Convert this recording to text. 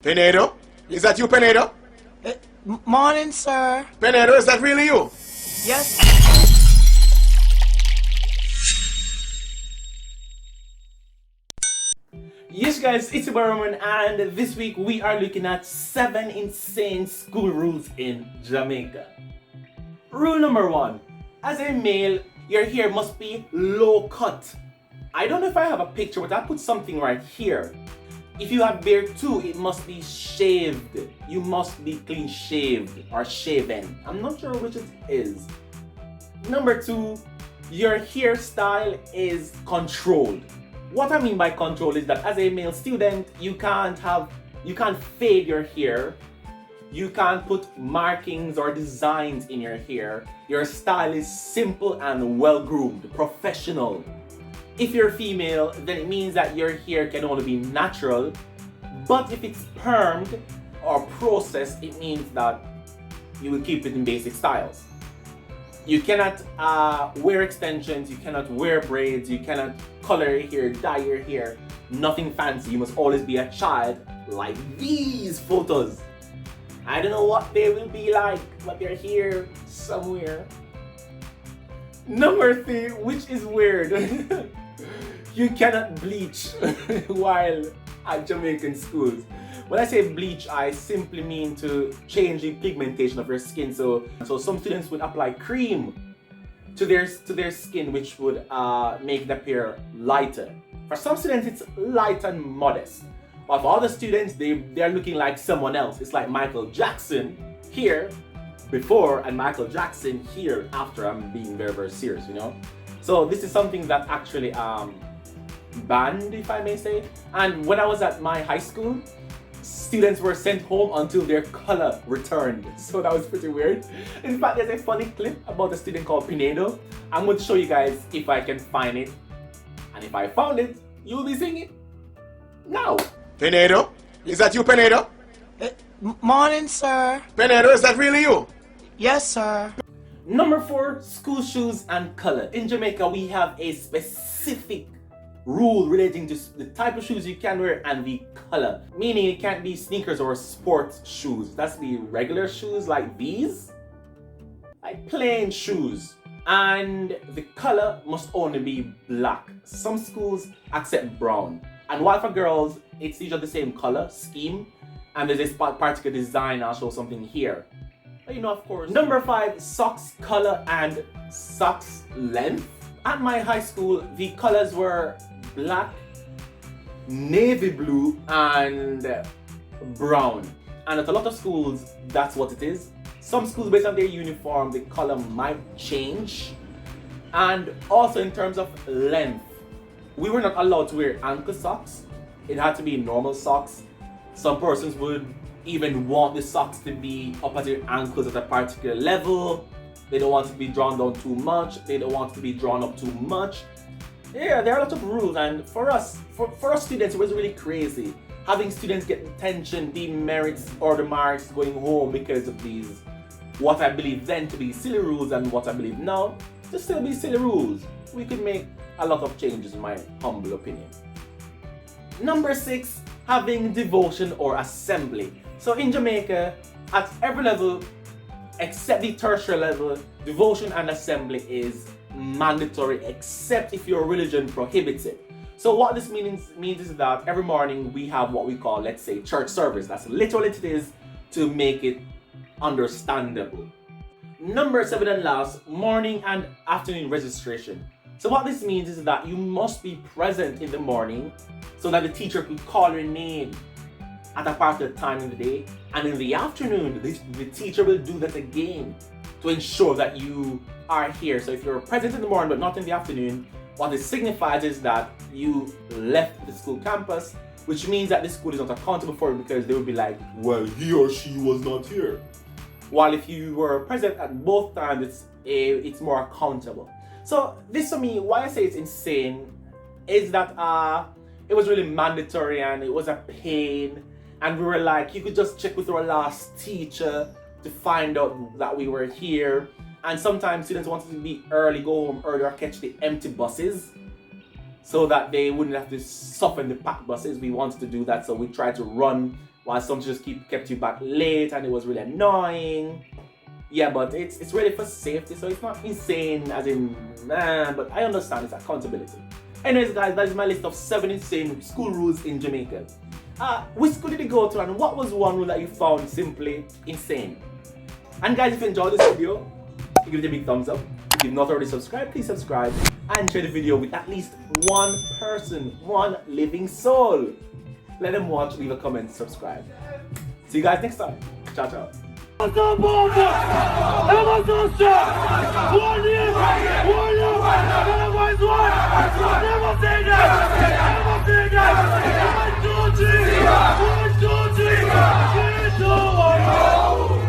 Penedo? Is that you, Penedo? Morning, sir. Penedo, is that really you? Yes. Yes guys, it's your Roman, and this week we are looking at 7 insane school rules in Jamaica. Rule number 1. As a male, your hair must be low cut. I don't know if I have a picture, but I put something right here. If you have beard too, it must be shaved. You must be clean shaved or shaven. I'm not sure which it is. Number 2, your hairstyle is controlled. What I mean by control is that as a male student, you can't fade your hair. You can't put markings or designs in your hair. Your style is simple and well groomed, professional. If you're female, then it means that your hair can only be natural. But if it's permed or processed, it means that you will keep it in basic styles. You cannot wear extensions, you cannot wear braids, you cannot color your hair, dye your hair, nothing fancy. You must always be a child like these photos. I don't know what they will be like, but they're here somewhere. Number 3, which is weird. You cannot bleach while at Jamaican schools. When I say bleach, I simply mean to change the pigmentation of your skin. So some students would apply cream to their skin, which would make it appear lighter. For some students, it's light and modest. But for other students, they're looking like someone else. It's like Michael Jackson here before and Michael Jackson here after. I'm being very, very serious, you know? So this is something that actually banned, if I may say. And when I was at my high school, students were sent home until their color returned. So that was pretty weird. In fact, there's a funny clip about a student called Pinedo. I'm going to show you guys if I can find it. And if I found it, you'll be seeing it now. Penedo? Is that you, Penedo? Morning, sir. Penedo, is that really you? Yes, sir. Number 4, school shoes and color. In Jamaica, we have a specific rule relating to the type of shoes you can wear and the color. Meaning it can't be sneakers or sports shoes. That's the regular shoes like these. Like plain shoes. And the color must only be black. Some schools accept brown. And while for girls, it's usually the same color scheme. And there's this particular design. I'll show something here. But you know, of course. Number 5, socks color and socks length. At my high school, the colors were black, navy blue, and brown. And at a lot of schools, that's what it is. Some schools, based on their uniform, the color might change. And also in terms of length, we were not allowed to wear ankle socks. It had to be normal socks. Some persons would even want the socks to be up at their ankles at a particular level. They don't want it to be drawn down too much. They don't want it to be drawn up too much. Yeah, there are a lot of rules, and for us students, it was really crazy. Having students get detention, demerits, or the marks going home because of these, what I believe then to be silly rules and what I believe now to still be silly rules. We could make a lot of changes in my humble opinion. Number 6, having devotion or assembly. So in Jamaica, at every level, except the tertiary level, devotion and assembly is mandatory, except if your religion prohibits it. So what this means is that every morning we have what we call, let's say, church service. That's literally what it is to make it understandable. Number 7 and last, morning and afternoon registration. So what this means is that you must be present in the morning so that the teacher could call your name at a particular time in the day, and in the afternoon the teacher will do that again to ensure that you are here. So if you're present in the morning but not in the afternoon, what it signifies is that you left the school campus, which means that the school is not accountable for it because they will be like, well, he or she was not here. While if you were present at both times, it's more accountable. So this, for me, why I say it's insane is that it was really mandatory and it was a pain. And we were like, you could just check with our last teacher to find out that we were here. And sometimes students wanted to be early, go home early, or catch the empty buses so that they wouldn't have to suffer in the packed buses. We wanted to do that, so we tried to run while some just kept you back late and it was really annoying. Yeah, but it's really for safety, so it's not insane as in, but I understand it's accountability. Anyways guys, that is my list of 7 insane school rules in Jamaica. Which school did you go to and what was one rule that you found simply insane? And guys, if you enjoyed this video, give it a big thumbs up. If you've not already subscribed, please subscribe and share the video with at least one person, one living soul. Let them watch, leave a comment, subscribe. See you guys next time. Ciao, ciao. Never say that!